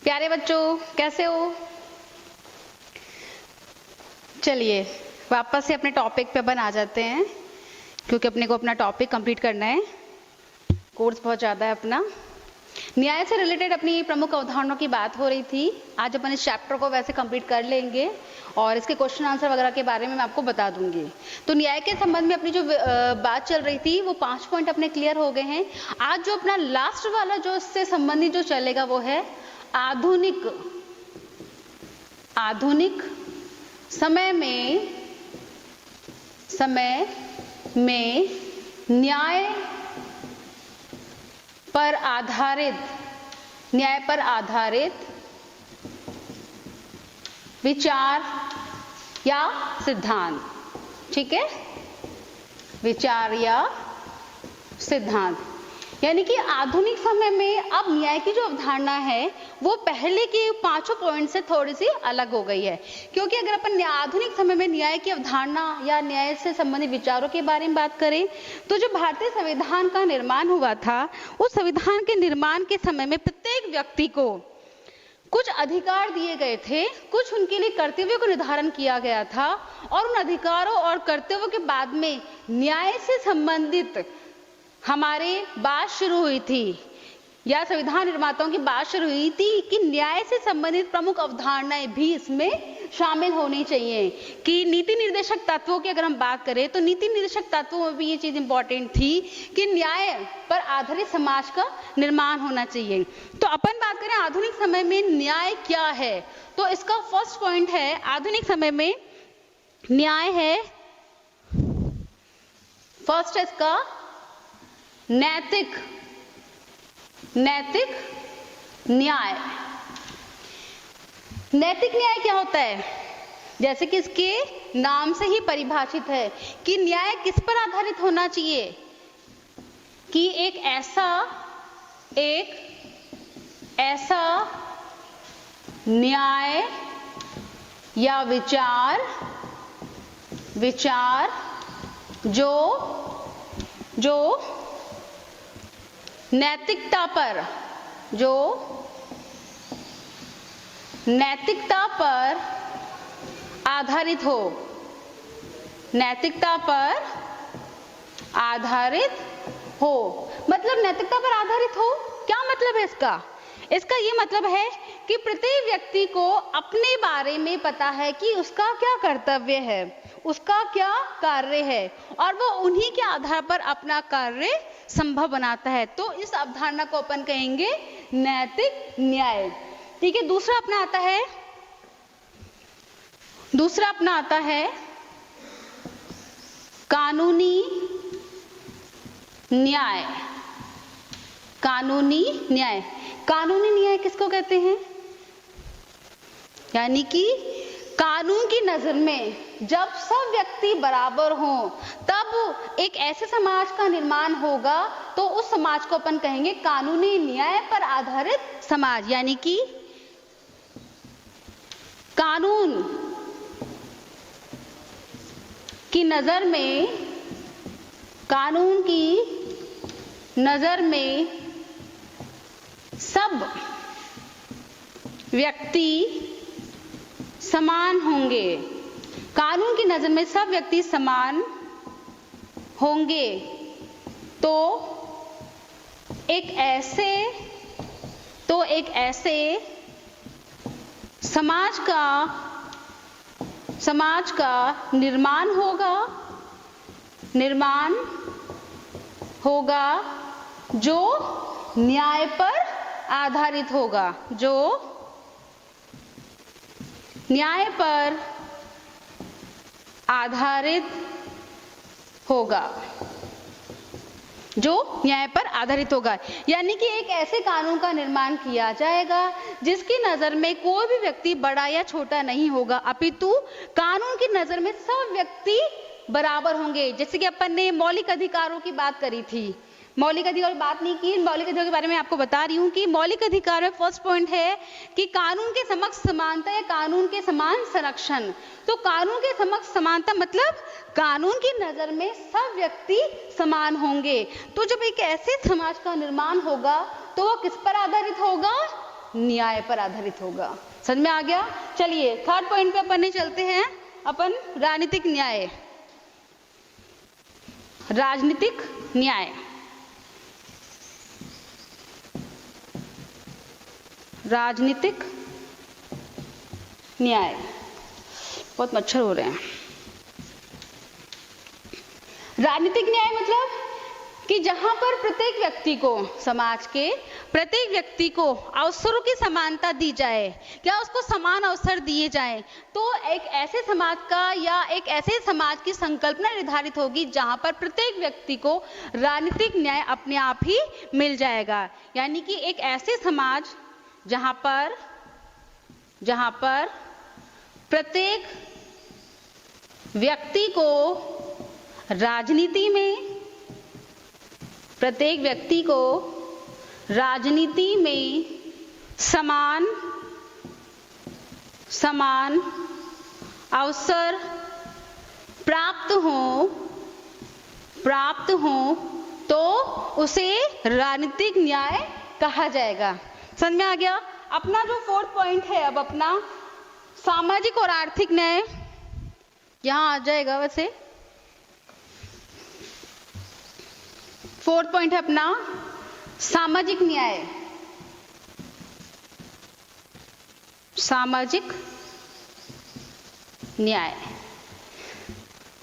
प्यारे बच्चों, कैसे हो? चलिए वापस से अपने टॉपिक पे अपन आ जाते हैं, क्योंकि अपने को अपना टॉपिक कंप्लीट करना है। कोर्स बहुत ज़्यादा है अपना। न्याय से रिलेटेड अपनी प्रमुख अवधारणाओं की बात हो रही थी। आज अपन इस चैप्टर को वैसे कंप्लीट कर लेंगे और इसके क्वेश्चन आंसर वगैरह के बारे में मैं आपको बता दूंगी। तो न्याय के संबंध में अपनी जो बात चल रही थी वो 5 पॉइंट अपने क्लियर हो गए हैं। आज जो अपना लास्ट वाला जो इससे संबंधित जो चलेगा वो है आधुनिक समय में न्याय पर आधारित विचार या सिद्धांत। ठीक है, विचार या सिद्धांत, यानी कि आधुनिक समय में अब न्याय की जो अवधारणा है वो पहले के 5 पॉइंट से थोड़ी सी अलग हो गई है। क्योंकि अगर अपन आधुनिक समय में न्याय की अवधारणा या न्याय से संबंधित विचारों के बारे में बात करें तो जो भारतीय संविधान का निर्माण हुआ था, उस संविधान के निर्माण के समय में प्रत्येक व्यक्ति को कुछ अधिकार दिए गए थे, कुछ उनके लिए कर्तव्यों का निर्धारण किया गया था, और उन अधिकारों और कर्तव्यों के बाद में न्याय से संबंधित हमारे बात शुरू हुई थी, या संविधान निर्माताओं की बात शुरू हुई थी कि न्याय से संबंधित प्रमुख अवधारणाएं भी इसमें शामिल होनी चाहिए। कि नीति निर्देशक तत्वों की अगर हम बात करें तो नीति निर्देशक तत्वों में भी ये चीज इंपॉर्टेंट थी कि न्याय पर आधारित समाज का निर्माण होना चाहिए। तो अपन बात करें आधुनिक समय में न्याय क्या है, तो इसका फर्स्ट पॉइंट है आधुनिक समय में न्याय है, फर्स्ट है इसका नैतिक न्याय। नैतिक न्याय क्या होता है? जैसे कि इसके नाम से ही परिभाषित है कि न्याय किस पर आधारित होना चाहिए, कि एक ऐसा न्याय या विचार जो नैतिकता पर आधारित हो। मतलब नैतिकता पर आधारित हो, क्या मतलब है इसका? इसका ये मतलब है कि प्रत्येक व्यक्ति को अपने बारे में पता है कि उसका क्या कर्तव्य है, उसका क्या कार्य है, और वो उन्हीं के आधार पर अपना कार्य संभव बनाता है। तो इस अवधारणा को अपन कहेंगे नैतिक न्याय। ठीक है, दूसरा अपना आता है कानूनी न्याय। कानूनी न्याय किसको कहते हैं? यानी कि कानून की नजर में जब सब व्यक्ति बराबर हों तब एक ऐसे समाज का निर्माण होगा, तो उस समाज को अपन कहेंगे कानूनी न्याय पर आधारित समाज। यानी कि कानून की नजर में सब व्यक्ति समान होंगे। कानून की नजर में सब व्यक्ति समान होंगे, तो एक ऐसे समाज का निर्माण होगा जो न्याय पर आधारित होगा, यानी कि एक ऐसे कानून का निर्माण किया जाएगा जिसकी नजर में कोई भी व्यक्ति बड़ा या छोटा नहीं होगा, अपितु कानून की नजर में सब व्यक्ति बराबर होंगे। जैसे कि अपन ने मौलिक अधिकारों की बात करी थी, मौलिक अधिकार की बात नहीं की, मौलिक अधिकार के बारे में आपको बता रही हूँ कि मौलिक अधिकार में फर्स्ट पॉइंट है कि कानून के समक्ष समानता या कानून के समान संरक्षण। तो कानून के समक्ष समानता मतलब कानून की नजर में सब व्यक्ति समान होंगे। तो जब एक ऐसे समाज का निर्माण होगा तो वो किस पर आधारित होगा? न्याय पर आधारित होगा। समझ में आ गया? चलिए थर्ड पॉइंट पे अपन चलते हैं, अपन राजनीतिक न्याय। राजनीतिक न्याय, राजनीतिक न्याय, बहुत मच्छर हो रहे हैं। राजनीतिक न्याय मतलब कि जहां पर प्रत्येक व्यक्ति को, समाज के प्रत्येक व्यक्ति को अवसरों की समानता दी जाए, क्या उसको समान अवसर दिए जाएं, तो एक ऐसे समाज का या एक ऐसे समाज की संकल्पना निर्धारित होगी जहां पर प्रत्येक व्यक्ति को राजनीतिक न्याय अपने आप ही मिल जाएगा। यानी कि एक ऐसे समाज जहां पर प्रत्येक व्यक्ति को राजनीति में, प्रत्येक व्यक्ति को राजनीति में समान अवसर प्राप्त हो तो उसे राजनीतिक न्याय कहा जाएगा। समझ में आ गया? अपना जो फोर्थ पॉइंट है, अब अपना सामाजिक और आर्थिक न्याय यहां आ जाएगा। वैसे फोर्थ पॉइंट है अपना सामाजिक न्याय। सामाजिक न्याय,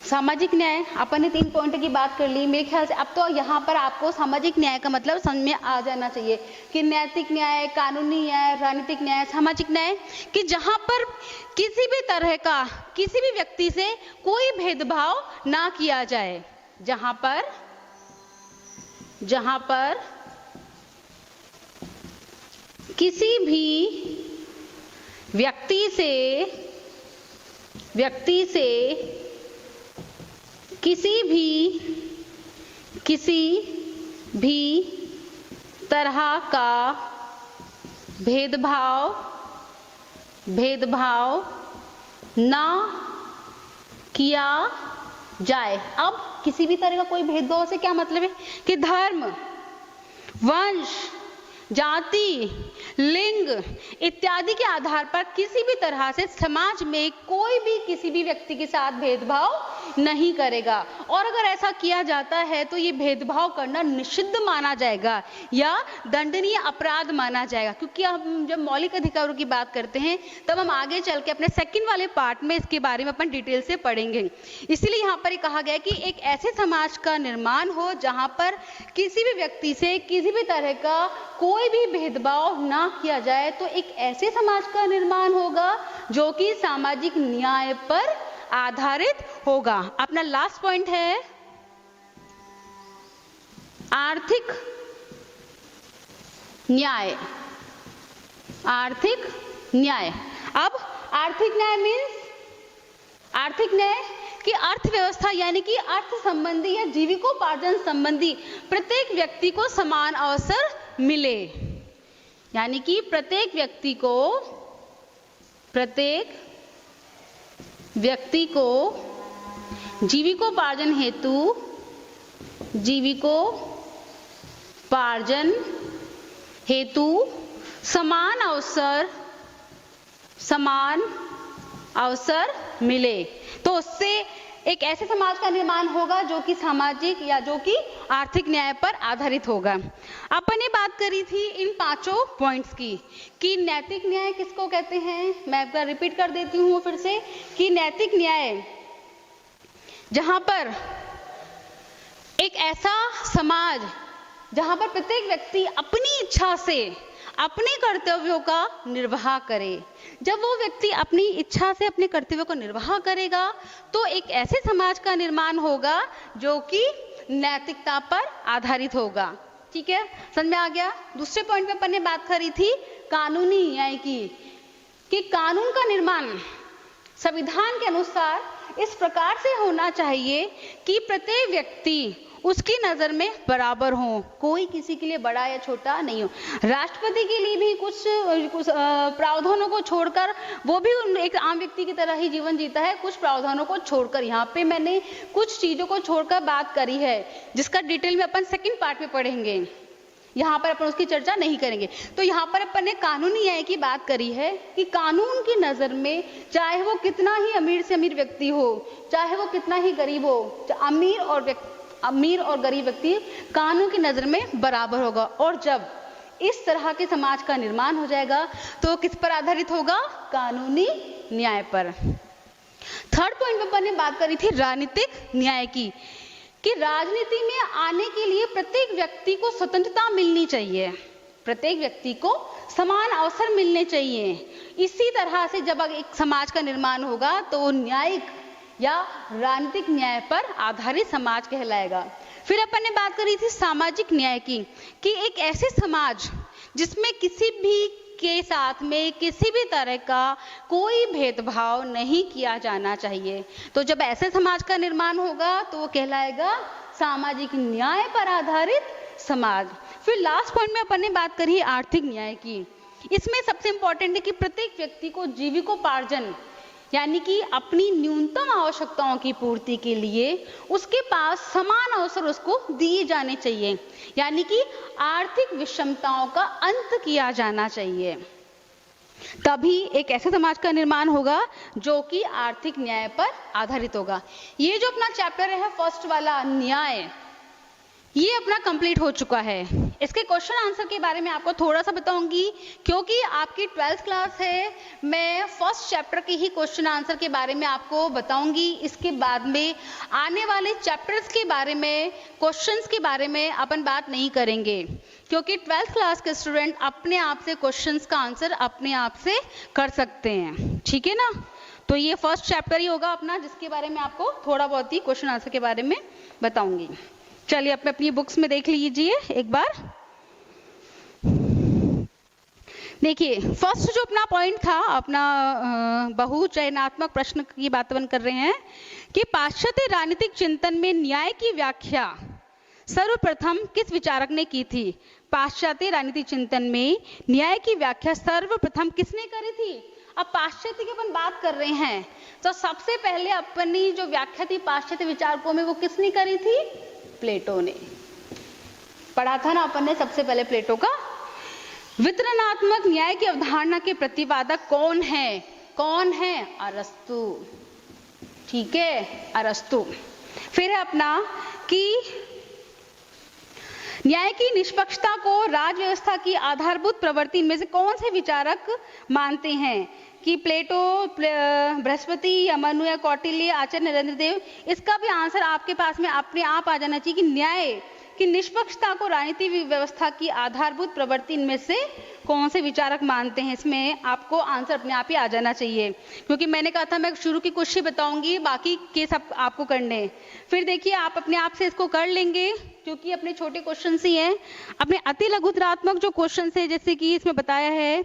सामाजिक न्याय अपन ने 3 पॉइंट की बात कर ली। मेरे ख्याल से अब तो यहाँ पर आपको सामाजिक न्याय का मतलब समझ में आ जाना चाहिए कि नैतिक न्याय, कानूनी न्याय, राजनीतिक न्याय, सामाजिक न्याय, कि जहाँ पर किसी भी तरह का किसी भी व्यक्ति से कोई भेदभाव ना किया जाए, जहाँ पर किसी भी व्यक्ति से किसी भी तरह का भेदभाव ना किया जाए। अब किसी भी तरह का कोई भेदभाव से क्या मतलब है कि धर्म, वंश, जाति, लिंग इत्यादि के आधार पर किसी भी तरह से समाज में कोई भी किसी भी व्यक्ति के साथ भेदभाव नहीं करेगा। और अगर ऐसा किया जाता है तो ये भेदभाव करना निषिद्ध माना जाएगा या दंडनीय अपराध माना जाएगा। क्योंकि हम जब मौलिक अधिकारों की बात करते हैं तब हम आगे चल के अपने सेकंड वाले पार्ट में इसके बारे में अपन डिटेल से पढ़ेंगे। इसलिए यहाँ पर कहा गया कि एक ऐसे समाज का निर्माण हो जहाँ पर किसी भी व्यक्ति से किसी भी तरह का कोई भी भेदभाव ना किया जाए, तो एक ऐसे समाज का निर्माण होगा जो कि सामाजिक न्याय पर आधारित होगा। अपना लास्ट पॉइंट है आर्थिक न्याय। आर्थिक न्याय, अब आर्थिक न्याय मीन्स, आर्थिक न्याय कि अर्थव्यवस्था यानी कि अर्थ संबंधी या जीविकोपार्जन संबंधी प्रत्येक व्यक्ति को समान अवसर मिले। यानी कि प्रत्येक व्यक्ति को जीविकोपार्जन हेतु समान अवसर मिले, तो उससे एक ऐसे समाज का निर्माण होगा जो कि सामाजिक या जो कि आर्थिक न्याय पर आधारित होगा। अपन ने बात करी थी इन 5 पॉइंट्स की कि नैतिक न्याय किसको कहते हैं। मैं एक बार रिपीट कर देती हूँ फिर से कि नैतिक न्याय जहां पर एक ऐसा समाज जहां पर प्रत्येक व्यक्ति अपनी इच्छा से अपने कर्तव्यों का निर्वाह करे। जब वो व्यक्ति अपनी इच्छा से अपने कर्तव्यों को निर्वाह करेगा तो एक ऐसे समाज का निर्माण होगा जो कि नैतिकता पर आधारित होगा। ठीक है, समझ में आ गया। दूसरे पॉइंट पे अपन ने बात करी थी कानूनी न्याय की, कि कानून का निर्माण संविधान के अनुसार इस प्रकार से होना चाहिए कि प्रत्येक व्यक्ति उसकी नजर में बराबर हो, कोई किसी के लिए बड़ा या छोटा नहीं हो। राष्ट्रपति के लिए भी कुछ प्रावधानों को छोड़कर वो भी एक आम व्यक्ति की तरह ही जीवन जीता है, कुछ प्रावधानों को छोड़कर। यहाँ पे मैंने कुछ चीजों को छोड़कर बात करी है जिसका डिटेल में अपन सेकंड पार्ट में पढ़ेंगे। यहाँ पर अपन उसकी चर्चा नहीं करेंगे। तो यहाँ पर अपन ने कानूनी न्याय की बात करी है कि कानून की नजर में चाहे वो कितना ही अमीर से अमीर व्यक्ति हो, चाहे वो कितना ही गरीब हो, अमीर और गरीब व्यक्ति कानून की नजर में बराबर होगा। और जब इस तरह के समाज का निर्माण हो जाएगा तो किस पर आधारित होगा? कानूनी न्याय पर। थर्ड पॉइंट में अपन ने बात करी थी राजनीतिक न्याय की, कि राजनीति में आने के लिए प्रत्येक व्यक्ति को स्वतंत्रता मिलनी चाहिए, प्रत्येक व्यक्ति को समान अवसर मिलने चाहिए। इसी तरह से जब एक समाज का निर्माण होगा तो न्यायिक या राजनीतिक न्याय पर आधारित समाज कहलाएगा। फिर अपन ने बात करी थी सामाजिक न्याय की, कि एक ऐसे समाज जिसमें किसी भी के साथ में किसी भी तरह का कोई भेदभाव नहीं किया जाना चाहिए। तो जब ऐसे समाज का निर्माण होगा तो वो कहलाएगा सामाजिक न्याय पर आधारित समाज। फिर लास्ट पॉइंट में अपन ने बात करी आर्थिक न्याय की। इसमें सबसे इंपॉर्टेंट है कि प्रत्येक व्यक्ति को जीविकोपार्जन यानी कि अपनी न्यूनतम आवश्यकताओं की पूर्ति के लिए उसके पास समान अवसर उसको दिए जाने चाहिए, यानी कि आर्थिक विषमताओं का अंत किया जाना चाहिए। तभी एक ऐसे समाज का निर्माण होगा जो कि आर्थिक न्याय पर आधारित होगा। ये जो अपना चैप्टर है फर्स्ट वाला न्याय, ये अपना कंप्लीट हो चुका है। इसके क्वेश्चन आंसर के बारे में आपको थोड़ा सा बताऊंगी, क्योंकि आपकी 12th क्लास है, मैं फर्स्ट चैप्टर के ही क्वेश्चन आंसर के बारे में आपको बताऊंगी। इसके बाद में आने वाले चैप्टर्स के बारे में, क्वेश्चंस के बारे में अपन बात नहीं करेंगे, क्योंकि 12th क्लास के स्टूडेंट अपने आप से क्वेश्चंस का आंसर अपने आप से कर सकते हैं, ठीक है ना। तो ये फर्स्ट चैप्टर ही होगा अपना, जिसके बारे में आपको थोड़ा बहुत ही क्वेश्चन आंसर के बारे में बताऊंगी। चलिए अपनी बुक्स में देख लीजिए एक बार। देखिए फर्स्ट जो अपना पॉइंट था, अपना बहुचयनात्मक प्रश्न की बात अपन कर रहे हैं कि पाश्चात्य राजनीतिक चिंतन में न्याय की व्याख्या सर्वप्रथम किस विचारक ने की थी? पाश्चात्य राजनीतिक चिंतन में न्याय की व्याख्या सर्वप्रथम किसने करी थी? अब पाश्चात्य की अपन बात कर रहे हैं तो सबसे पहले अपनी जो व्याख्या थी पाश्चात्य विचारकों में, वो किसने करी थी? प्लेटो ने। पढ़ा था ना अपन ने सबसे पहले प्लेटो का। वितरणात्मक न्याय की अवधारणा के प्रतिपादक कौन है? कौन है? अरस्तु, ठीक है, अरस्तु। फिर है अपना कि न्याय की निष्पक्षता को राज व्यवस्था की आधारभूत प्रवृत्ति इनमें से कौन से विचारक मानते हैं? कि प्लेटो, बृहस्पति, अमनु या कौटिल्य, आचार्य नरेंद्र देव। इसका भी आंसर आपके पास में अपने आप आ जाना चाहिए कि न्याय की निष्पक्षता को राजनीति व्यवस्था की आधारभूत प्रवृत्ति इनमें से कौन से विचारक मानते हैं। इसमें आपको आंसर अपने आप ही आ जाना चाहिए, क्योंकि मैंने कहा था मैं शुरू की कुछ ही बताऊंगी, बाकी के सब आपको करने। फिर देखिए आप अपने आप से इसको कर लेंगे, क्योंकि अपने छोटे क्वेश्चन ही हैं। अपने अति लघुतरात्मक जो क्वेश्चन है, जैसे कि इसमें बताया है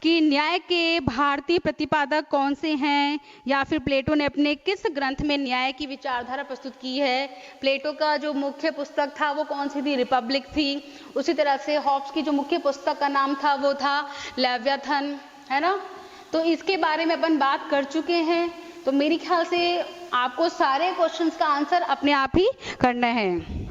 कि न्याय के भारतीय प्रतिपादक कौन से हैं, या फिर प्लेटो ने अपने किस ग्रंथ में न्याय की विचारधारा प्रस्तुत की है। प्लेटो का जो मुख्य पुस्तक था वो कौन सी थी? रिपब्लिक थी। उसी तरह से हॉब्स की जो मुख्य पुस्तक का नाम था वो था लेवियाथन, है ना। तो इसके बारे में अपन बात कर चुके हैं। तो मेरे ख्याल से आपको सारे क्वेश्चंस का आंसर अपने आप ही करना है।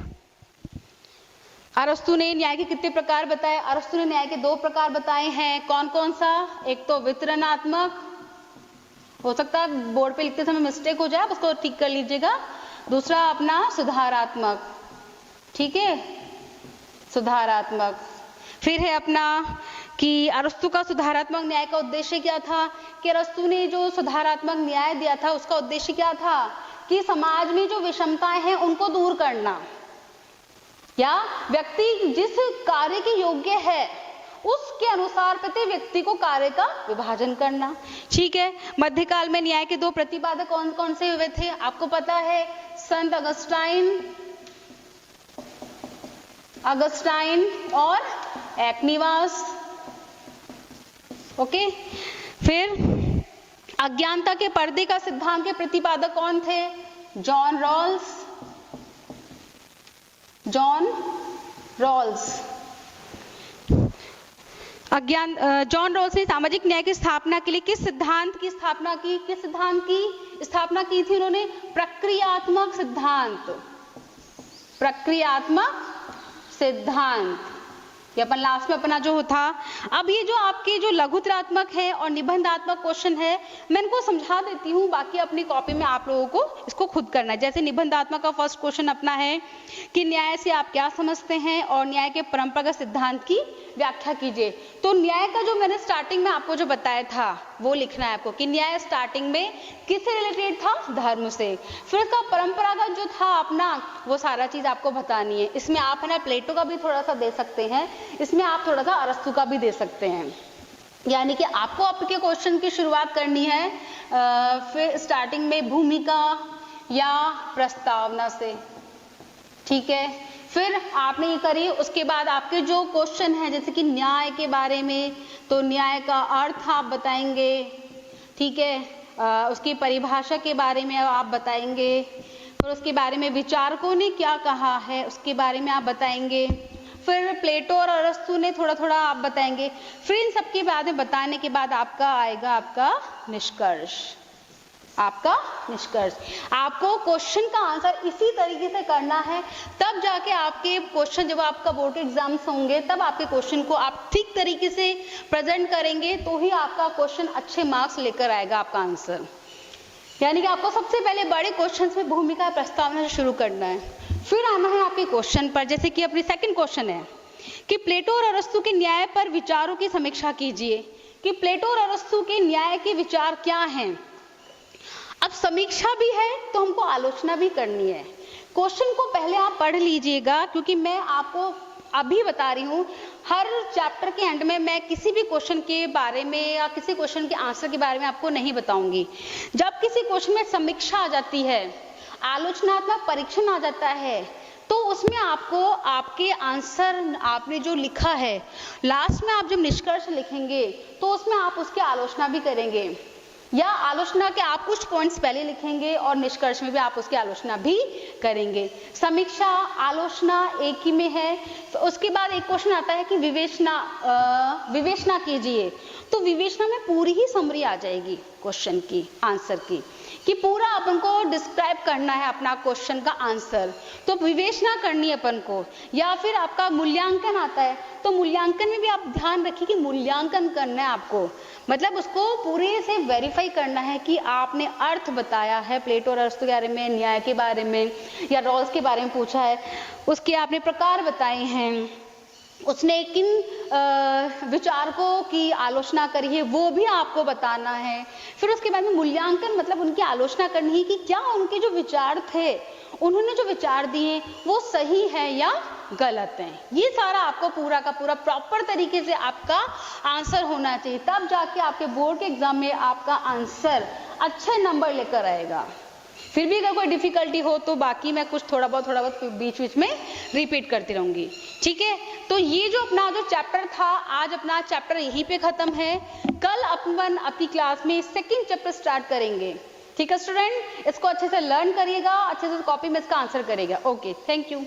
अरस्तु ने न्याय के कितने प्रकार बताए? अरस्तु ने न्याय के 2 प्रकार बताए हैं। कौन कौन सा? एक तो वितरणात्मक, हो सकता है बोर्ड पे लिखते समय मिस्टेक हो जाए, उसको ठीक कर लीजिएगा। दूसरा अपना सुधारात्मक, ठीक है, सुधारात्मक। फिर है अपना कि अरस्तु का सुधारात्मक न्याय का उद्देश्य क्या था? कि अरस्तु ने जो सुधारात्मक न्याय दिया था उसका उद्देश्य क्या था? कि समाज में जो विषमताएं हैं उनको दूर करना, या व्यक्ति जिस कार्य के योग्य है उसके अनुसार प्रत्येक व्यक्ति को कार्य का विभाजन करना, ठीक है। मध्यकाल में न्याय के 2 प्रतिपादक कौन कौन से हुए थे? आपको पता है, संत अगस्टाइन और एक्निवास, ओके। फिर अज्ञानता के पर्दे का सिद्धांत के प्रतिपादक कौन थे? John Rawls. जॉन रॉल्स ने सामाजिक न्याय की स्थापना के लिए किस सिद्धांत की स्थापना की? किस सिद्धांत की स्थापना की थी उन्होंने? प्रक्रियात्मक सिद्धांत। प्रक्रियात्मक सिद्धांत, ये अपन लास्ट में अपना जो था। अब ये जो आपके जो लघुत्तरात्मक है और निबंधात्मक क्वेश्चन है, मैं इनको समझा देती हूँ, बाकी अपनी कॉपी में आप लोगों को इसको खुद करना है। जैसे निबंधात्मक का फर्स्ट क्वेश्चन अपना है कि न्याय से आप क्या समझते हैं और न्याय के परंपरागत सिद्धांत की व्याख्या कीजिए। तो न्याय का जो मैंने स्टार्टिंग में आपको जो बताया था वो लिखना है आपको कि न्याय स्टार्टिंग में किससे रिलेटेड था, धर्म से। फिर उसका परंपरागत जो था अपना, वो सारा चीज आपको बतानी है। इसमें आप है ना प्लेटो का भी थोड़ा सा दे सकते हैं, इसमें आप थोड़ा सा अरस्तु का भी दे सकते हैं। यानी कि आपको आपके क्वेश्चन की शुरुआत करनी है फिर स्टार्टिंग में भूमिका या प्रस्तावना से, ठीक है। फिर आपने ये करिए, उसके बाद आपके जो क्वेश्चन है जैसे कि न्याय के बारे में, तो न्याय का अर्थ आप बताएंगे, ठीक है। उसकी परिभाषा के बारे में आप बताएंगे, फिर उसके बारे में विचारकों ने क्या कहा है उसके बारे में आप बताएंगे, फिर प्लेटो और अरस्तु ने थोड़ा थोड़ा आप बताएंगे। फिर इन सबके बाद में बताने के बाद आपका आएगा आपका निष्कर्ष। आपका निष्कर्ष, आपको क्वेश्चन का आंसर इसी तरीके से करना है, तब जाके आपके क्वेश्चन जब आपका बोर्ड के एग्जाम्स होंगे तब आपके क्वेश्चन को आप ठीक तरीके से प्रेजेंट करेंगे, तो ही आपका क्वेश्चन अच्छे मार्क्स लेकर आएगा आपका आंसर। यानी कि आपको सबसे पहले बड़े क्वेश्चंस में भूमिका प्रस्तावना से शुरू करना है, फिर आना है आपके क्वेश्चन पर। जैसे कि अपनी सेकंड क्वेश्चन है कि प्लेटो और अरस्तु के न्याय पर विचारों की समीक्षा कीजिए, कि प्लेटो और अरस्तु के न्याय के विचार क्या हैं। अब समीक्षा भी है तो हमको आलोचना भी करनी है। क्वेश्चन को पहले आप पढ़ लीजिएगा, क्योंकि मैं आपको अभी बता रही हूँ हर चैप्टर के एंड में मैं किसी भी क्वेश्चन के बारे में या किसी क्वेश्चन के आंसर के बारे में आपको नहीं बताऊंगी। जब किसी क्वेश्चन में समीक्षा आ जाती है, आलोचनात्मक परीक्षण आ जाता है, तो उसमें आपको आपके आंसर आपने जो लिखा है लास्ट में आप जब निष्कर्ष लिखेंगे तो उसमें आप उसकी आलोचना भी करेंगे, या आलोचना के आप कुछ पॉइंट्स पहले लिखेंगे और निष्कर्ष में भी आप उसकी आलोचना भी करेंगे। समीक्षा आलोचना एक ही में है। तो उसके बाद एक क्वेश्चन आता है कि विवेचना कीजिए, तो विवेचना में पूरी ही समरी आ जाएगी क्वेश्चन की आंसर की, कि पूरा अपन को डिस्क्राइब करना है अपना क्वेश्चन का आंसर, तो विवेचना करनी है अपन को। या फिर आपका मूल्यांकन आता है, तो मूल्यांकन में भी आप ध्यान रखिए कि मूल्यांकन करना है आपको, मतलब उसको पूरे से वेरीफाई करना है कि आपने अर्थ बताया है प्लेटो और अरस्तु के बारे में, न्याय के बारे में या रॉल्स के बारे में पूछा है, उसके आपने प्रकार बताए हैं, उसने किन विचारकों की आलोचना करी है वो भी आपको बताना है। फिर उसके बाद में मूल्यांकन, मतलब उनकी आलोचना करनी है कि क्या उनके जो विचार थे, उन्होंने जो विचार दिए वो सही है या गलत है। ये सारा आपको पूरा का पूरा प्रॉपर तरीके से आपका आंसर होना चाहिए, तब जाके आपके बोर्ड के एग्जाम में आपका आंसर अच्छे नंबर लेकर आएगा। फिर भी अगर कोई डिफिकल्टी हो तो बाकी मैं कुछ थोड़ा बहुत बीच बीच में रिपीट करती रहूंगी, ठीक है। तो ये जो अपना जो चैप्टर था, आज अपना चैप्टर यहीं पे खत्म है। कल अपन अपनी क्लास में सेकंड चैप्टर स्टार्ट करेंगे, ठीक है स्टूडेंट। इसको अच्छे से लर्न करिएगा, अच्छे से कॉपी में इसका आंसर करिएगा। Okay, thank you.